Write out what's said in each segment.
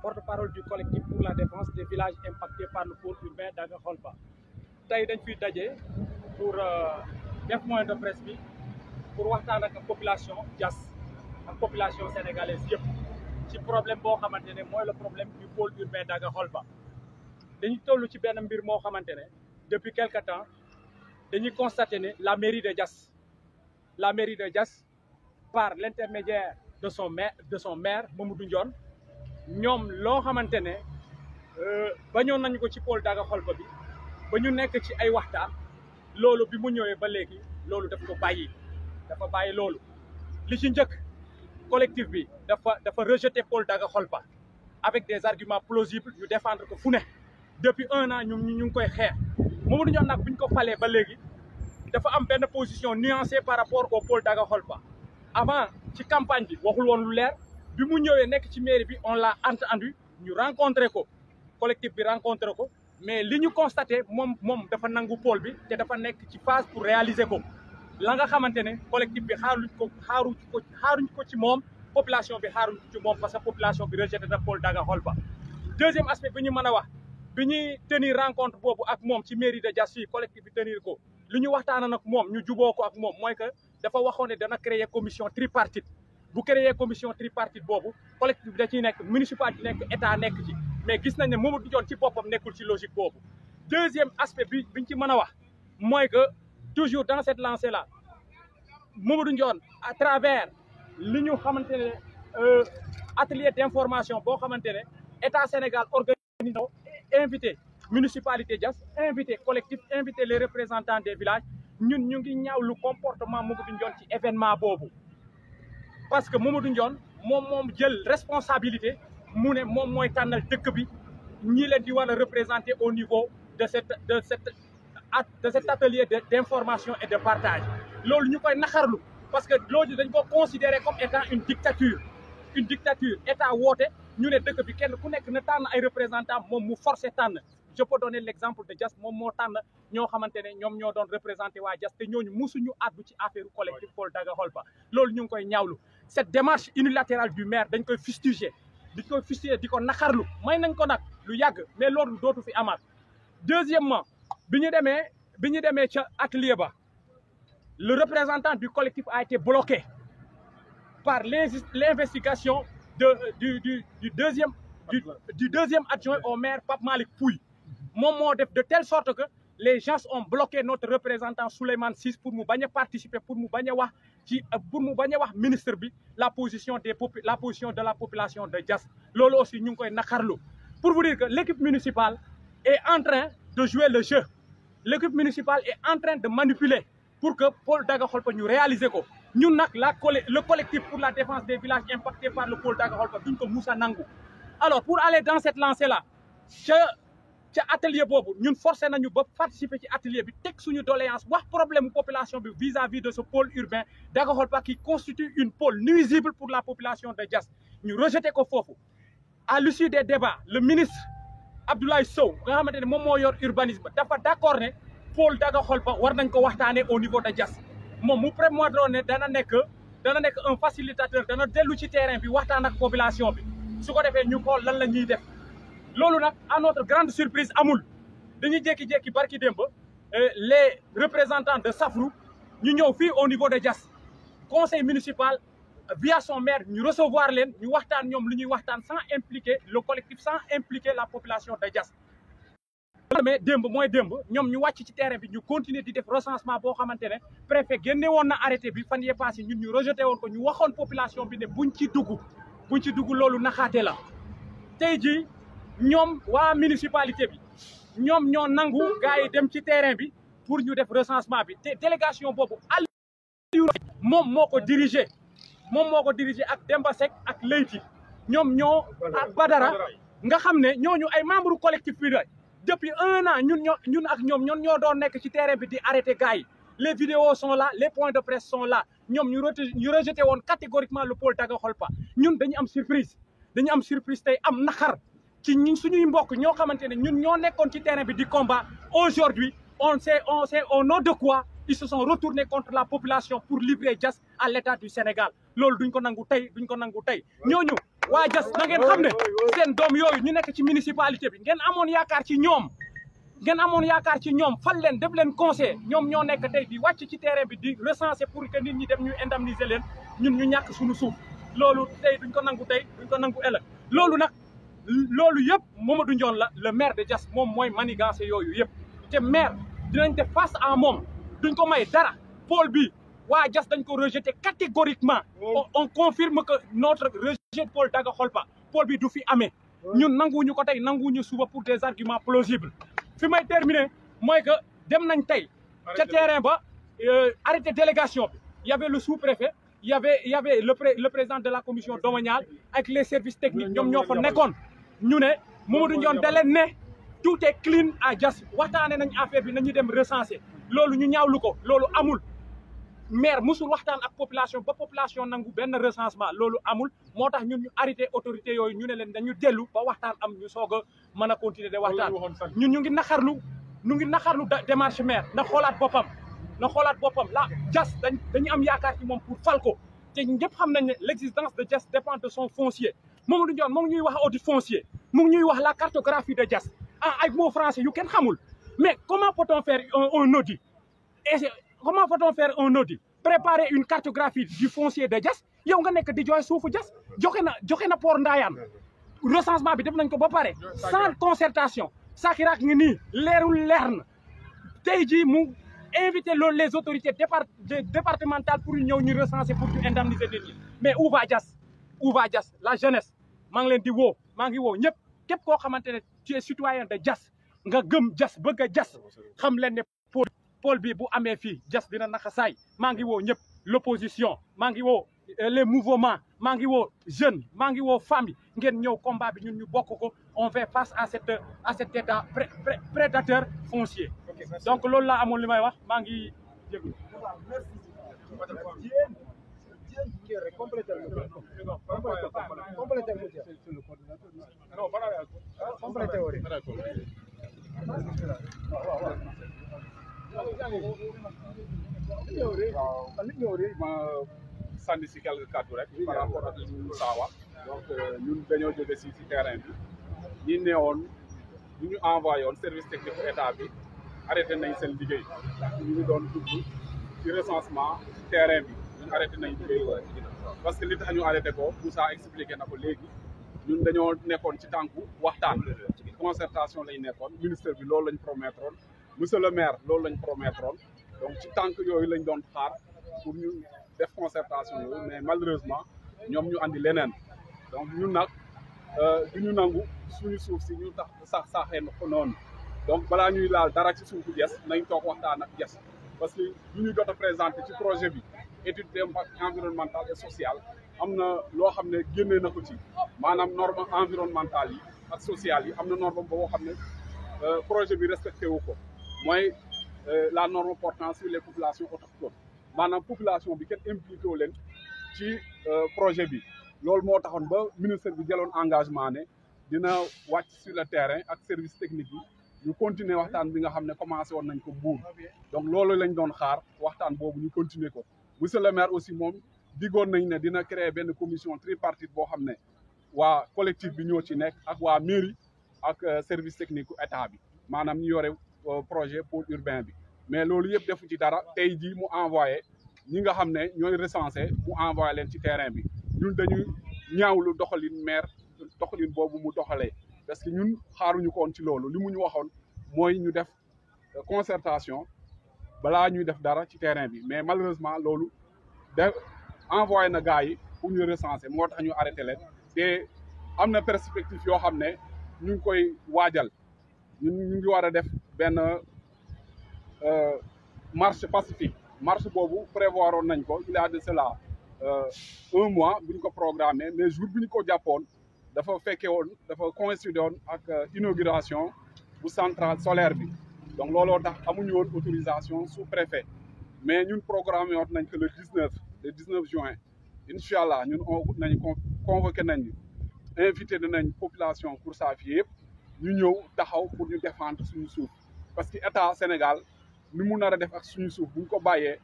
porte-parole du collectif pour la défense des villages impactés par le pôle urbain d'Aga Kholpa. Tey dañ fiy daje pour def point de presse bi pour waxtaan ak population Diass ak population sénégalaise yëpp ci problème boo xamante ne mooy le problème du pôle urbain d'Aga Kholpa. dañuy toll ci benn mbir moo xamante ne depuis quelque temps dañuy constater ne la mairie de Diass par l'intermédiaire de son maire Mamadou Ndione ñoom loo xamante ne bañoon nañu ko ci pôle d'Aga Kholpa bi ba ñu nekk ci ay waxtaan loolu bi mu ñëwee ba léegi loolu dafa bàyyi loolu li ci njëkk collectif bi dafa rejeter pôle d'Aga Kholpa avec des arguments plausibles ñu défendre ko fu ne depuis 1 an ñu ngi koy xeex Mamadou Ndione nag bu ñu ko falee ba léegi dafa am benn position nuancée par rapport au pôle d'Aga Kholpa. Avant ci campagne bi waxul woon lu leer bi mu ñëwee nekk ci mairie bi on l'a entendu ñu rencontré ko collectif bi rencontré ko mais li ñu constaté moom dafa nangu pôle bi te dafa nekk ci phase pour réaliser ko la nga xamante ne collectif bi xaaruñ ko ci moom population bi xaaruñ ko ci moom parce que population bi rejeté na pôle d'Aga Kholpa. Deuxième aspect bi ñu mën a wax bi ñuy tenir rencontre boobu ak moom ci mairie de Diass fii collectif bi tenir ko li ñu waxtaana nag moom ñu juboo ko ak moom mooy que dafa waxoon ne dana créer commission tripartite bu créer commission tripartite boobu collectif bi da ciy nekk municipal bi nekk état nekk ci mais gis nañ ne Mamadou Ndione ci boppam nekkul ci logique boobu. Deuxième aspect biñ ci mën a wax mooy que toujours dans cette lancée là Mamadou Ndione à travers li ñu xamante ne atelier d'information boo xamante ne état Sénégal organisé invité municipalité Diass invité collectif invité les représentants des villages ñun ñu ngi ñaawlu comportement Mamadou Ndione ci événement boobu parce que Mamadou Ndione moom jël responsabilité mu ne moom mooy tànnal dëkk bi ñi leen di war a représenter au niveau de cet atelier d'information et de partage loolu ñu koy naxarlu parce que loolu dañ ko considérer comme étant une dictature état woote ñu ne dëkk bi kenn ku nekk na tànn ay représentants moom mu forcé tànn. Je peux donner l'exemple de Diass moom moo tànn ñoo xamante ne ñoom ñoo doon représenté waa Diass te ñooñu musuñu àddu ci affaire collectif pôle d'Aga Kholpa loolu ñu ngi koy ñaawlu cette démarche unilatérale du maire dañ koy fustiger di ko naxarlu may nañ ko nag lu yàgg mais loolu dootu fi amaat. Deuxièmement bi ñu demee ca atelier ba le représentant du collectif a été bloqué par l'investigation du deuxième adjoint au maire Pape Malick Pouy moom moo def de telle sorte que les gens ont bloqué notre représentant Souleymane Ciss pour mu bañ a participer pour mu bañ a wax ministre bi la position de la population de Diass loolu aussi ñu ngi koy naqarlu pour vous dire que l'équipe municipale est en train de jouer le jeu l'équipe municipale est en train de manipuler pour que pôle d'Aga Kholpa ñu réaliser ko ñun nag le collectif pour la défense des villages impactés par le pôle d'Aga Kholpa duñ ko musa nangu. Alors pour aller dans cette lancée là ca atelier boobu ñun forcé nañu ba participer ci atelier bi teg suñu doléance wax problème population bi vis-à-vis de ce pôle urbain d'Aga Kholpa qui constitue une pôle nuisible pour la population de Diass ñu rejeté ko foofu. À l'issue des débats le ministre Abdoulaye Sow nga xamante ne moom moo yor urbanisme dafa d'accord ne pôle d'Aga Kholpa war nañ ko waxtaanee au niveau de Diass moom mu prémoidroon ne dana nekk un facilitateur dana dellu ci terrain bi waxtaan ak population bi. su ko defee ñu xool lan la ñuy def loolu nag à notre grande surprise amul dañuy jékki-jékki barki démb les représentants de Safrou ñu ñëw fii au niveau de Diass conseil municipal via son maire ñu recevoir leen ñu waxtaan ñoom lu ñuy waxtaan sans impliquer le collectif sans impliquer la population de Diass. mais démb ñoom ñu wàcc ci terrain bi ñu continuer di def recensement boo xamante ne préfet génne woon na arrêté bi fan yee passé ñun ñu rejeté woon ko ñu waxoon population bi ne buñ ci dugg loolu naxaate la tey jii ñoom waa municipalité bi ñoom ñoo nangu gars yi dem ci terrain bi pour ñu def recensement bi te délégation boobu Aliou moom moo ko dirigé ak Demba Seck ak Leyti ñoom ak Badara nga xam ne ñooñu ay membre collectif bi la depuis 1 an ñun ak ñoom ñoo doon nekk ci terrain bi di arrêté gars yi les vidéos sont là les points de presse sont là ñoom ñu rejeté woon catégoriquement le pôle d'Aga Kholpa ñun dañu am surprise tey am naxar ci suñuy mbokk ñoo xamante ne ñun ñoo nekkoon ci terrain bi di combat aujourd'hui on sait au nom de quoi ils se sont retournés contre la population pour livrer Diass à l'État du Sénégal loolu duñ ko nangu tey ñooñu waa Diass na ngeen xam ne seen doom yooyu ñu nekk ci municipalité bi ngeen amoon yaakaar ci ñoom fal leen def leen conseil ñoom ñoo nekk tey di wàcc ci terrain bi di recenser pour que nit ñi dem ñu indemniser leen ñun ñu ñàkk suñu suuf loolu tey duñ ko nangu ëllëg loolu yëpp Mamadou Ndione la le maire de Diass moom mooy manigancé yooyu yëpp te maire dinañ def face à moom duñ ko may dara pôle bi waa Diass dañ ko rejeté catégoriquement on confirme que notre rejet pôle Daga Kholpa pôle bi du fi amee ñun nanguwuñu ko tey nanguwuñu suba pour des arguments plausibles fi may terminer mooy que dem nañ tey ca terrain ba arrêté délégation bi y avait le sous-préfet y avait le président de la commission domaniale avec les services techniques ñoom ñoo fa nekkoon ñu ne Mamadou Ndione da leen ne tout est clean à Diass waxtaane nañ affaire bi nañu dem recenser loolu ñu ñaawlu ko loolu amul maire musul waxtaan ak population ba population nangu benn recensement loolu amul moo tax ñun ñu arrêté autorité yooyu ñu ne leen dañu dellu ba waxtaan am ñu soog a mën a continuer de waxtaan ñun ñu ngi naxarlu démarche maire na xoolaat boppam la Diass dañu am yaakaar ci moom pour fal ko te ñëpp xam nañ ne l'existence de Diass dépend de son foncier Mamadou Ndione mu ngi ñuy wax audit foncier mu ngi ñuy wax la cartographie de Diass ay mots français yu kenn xamul mais comment peut-on faire un audit comment peut-on faire un audit préparer une cartographie du foncier de Diass yow nga nekk di jooy suufu Diass joxe na port Ndayane recensement bi def nañ ko ba pare sans concertation Sakiraak ngi nii leer na tey jii mu invité loolu les autorités départementales pour ñëw ñu recenser pour ñu indemniser nit ñi mais où va Diass la jeunesse maa ngi leen di woo maa ngi woo ñëpp képp koo xamante ne tu es citoyen de Diass nga gëm Diass bëgg a Diass xam leen ne pôle bi bu amee fii Diass dina naxa saay maa ngi woo ñëpp l'opposition maa ngi woo les mouvements maa ngi woo jeunes maa ngi woo famille ngeen ñëw combat bi ñun ñu bokk ko on fait face à cet état prédateur foncier donc loolu laa amoon li may wax maa ngi jéglu ma sànni si quelques kàddu rek par rapport ak li ñu saawa donc ñun dañoo jóge si terrain bi ñi neewoon ñu ñu envoyé woon service technique état bi arrêté nañ seen liggéey ñu ngi doon dugg ci recensement terrain bi ñun arrêté nañ liggéey parce que li tax ñu arrêté ko Moussa expliqué na ko léegi ñun dañoo nekkoon ci tànku waxtaan concertation lañ nekkoon ministère bi loolu lañ promettroon monsieur le maire loolu lañ promettroon donc ci tànk yooyu lañ doon xaar pour ñu def concertation yooyu mais malheureusement ñoom ñu andi leneen donc ñun nag du ñu nangu suñu suuf si ñu tax saxee ko noonu donc balaa ñuy laal dara ci suufu Diass nañ toog waxtaan ak Diass parce que lu ñu jot a présenté ci projet bi étude d'impact environnemental et social am na loo xam ne génnee na ko ci maanaam norme environnementale yi ak sociale yi am na norme boo xam ne projet bi respecté wu ko mooy la norme portant sur les populations autochtones maanaam population bi kenn impliqué wu leen ci projet bi loolu moo taxoon ba ministère bi jëloon engagement ne dina wàcc sur le terrain ak service technique yi ñu continuer waxtaan bi nga xam ne commencé woon nañ ko Mbour donc loolu lañ doon xaar waxtaan boobu ñu continuer ko monsieur le maire aussi moom diggoon nañ ne dina créer benn commission tripartite boo xam ne waa collectif bi ñoo ci nekk ak waa mairie ak service technique état bi maanaam ñu yore projet pôle urbain bi mais loolu yëpp defu ci dara tey jii mu envoyé ñi nga xam ne ñooy recensé mu envoyé leen ci terrain bi ñun dañuy ñaawlu doxalin maire doxalin boobu mu doxalee parce que ñun xaaruñu ko woon ci loolu li mu ñu waxoon mooy ñu def concertation balaa ñuy def dara ci terrain bi mais malheureusement loolu de envoyé na gars yi pour ñu recenser moo tax ñu arrêté leen te am na perspective yoo xam ne ñu ngi koy waajal ñu ngi war a def benn marche pacifique marche boobu prévoir woon nañ ko il y a de cela 1 mois bu ñu ko programmé mais jour bi ñu ko jàppoon dafa fekke woon dafa coïncider woon ak inauguration bu centrale solaire bi donc looloo tax amuñu woon autorisation sous préfet mais ñun programmé woon nañ que le 19 juin incha allah ñun nañ convoqué nañ invité nañ population Koursafia yëpp ñu ñëw taxaw pour ñu défendre suñu suuf parce que état Sénégal ni mu nar a def ak suñu suuf bu ñu ko bàyyee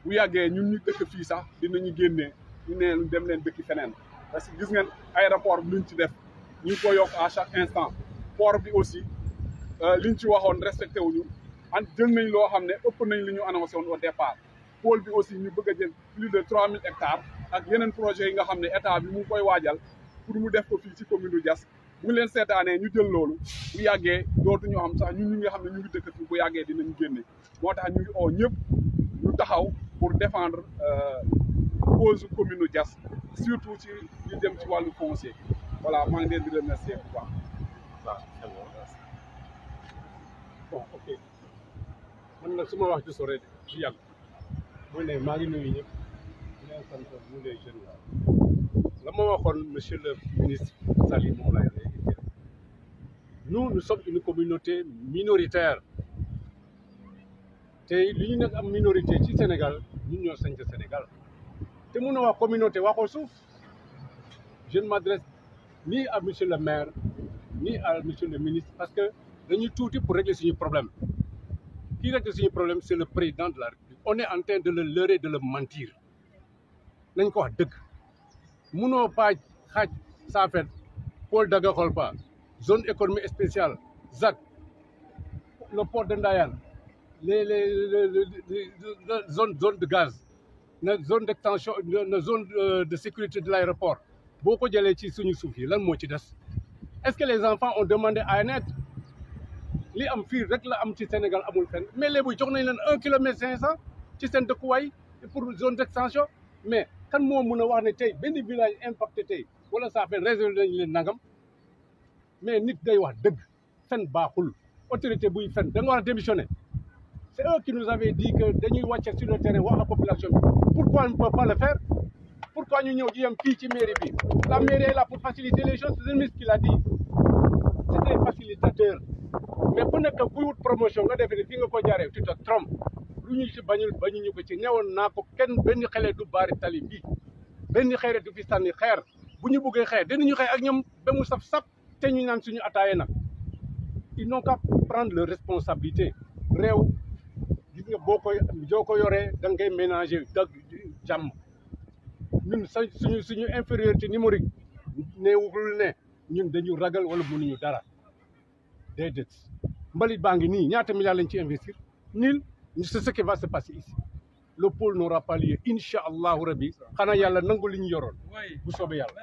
bu yàggee ñun ñu dëkk fii sax dinañu génnee ñu ne dem leen dëkki feneen parce que gis ngeen aéroport bi luñ ci def ñu ngi ko yokk à chaque instant port bi aussi liñ ci waxoon respecté wuñu jël nañ loo xam ne ëpp nañ li ñu annoncé woon au départ pôle bi aussi ñu bëgg a jël plus de 3000 hectares ak yeneen projets yi nga xam ne état bi mu ngi koy waajal pour mu def ko fii ci commune du Diass bu leen seetaanee ñu jël loolu bu yàggee dootuñu xam sax ñun ñi nga xam ne ñu ngi dëkk fii bu yàggee dinañu génne moo tax ñu ngi oo ñëpp ñu taxaw pour défendre cause commune du Diass surtout ci li jëm ci wàllu foncier voilà maa ngi leen di remercier bu baax. bon ok man nag su ma wax ci sore du yàgg mooy ne maa ngi nuyu ñëpp di leen sant ñu les jeunes la ma waxoon monsieur le ministre Sali moom lay réitéré nous sommes une communauté minoritaire te li ñu nekk am minorité ci Sénégal ñun ñoo sañ Sénégal te mun na wax communauté waxoo suuf je ne m'adresse ni à monsieur le maire ni à monsieur le ministre parce que dañuy tuuti pour régler suñu problème kii régler suñu problème c'est le président de la République on est en train de le leurrer de le mentir nañ ko wax dëgg munoo pas xaaj Safet Paul Daga-Kholpa zone économique spéciale ZAC le port de Ndayane les zone de gaz na zone d'extension na zone de sécurité de l'aéroport boo ko jëlee ci suñu suuf yi lan moo ci des est-ce que les enfants ont demandé à naître li am fii rek la am ci Sénégal amul fenn mais léegi jox nañ leen 1 kilomètre 500 ci seen dëkkuwaay pour zone d'extension mais kan moo mën a wax ne tey benn village impacté tey wala saa fen réservé nañ leen nangam mais nit day wax dëgg fen baaxul autorité buy fen da nga war a démissionner c'est eux qui nous avaient dit que dañuy wàcce sur le terrain wax la population bi pourquoi on ne peut pas le faire pourquoi ñu ñëw di yem fii ci mairie bi la mairie est là pour faciliter les choses c'est le ministre qui l'a dit c'est un facilitateur mais bu nekk buy wut promotion nga defee ne fii nga ko jaaree tu te trompes lu ñu ci bañuñu ko ci ñëwoon naa ko kenn benn xale du baari tali bii benn xeere du fi sànni xeer bu ñu bëggee xeer dinañu xeex ak ñoom ba mu saf-saf te ñu naan suñu ataaye nag ils n'ont qu'à prendre leur responsabilité réew gis nga boo ko yoree da ngay ménager dag jàmm ñun suñu infériorité numérique neewul ne ñun dañu ragal wala mënuñu dara déedéet mbalit baa ngi nii ñaata milliards lañ ci investir nil c'est ce qui va se passer ici le pôle n'aura pas lieu incha allahu rabbi xanaa yàlla nangu li ñu yoroon bu soobee yàlla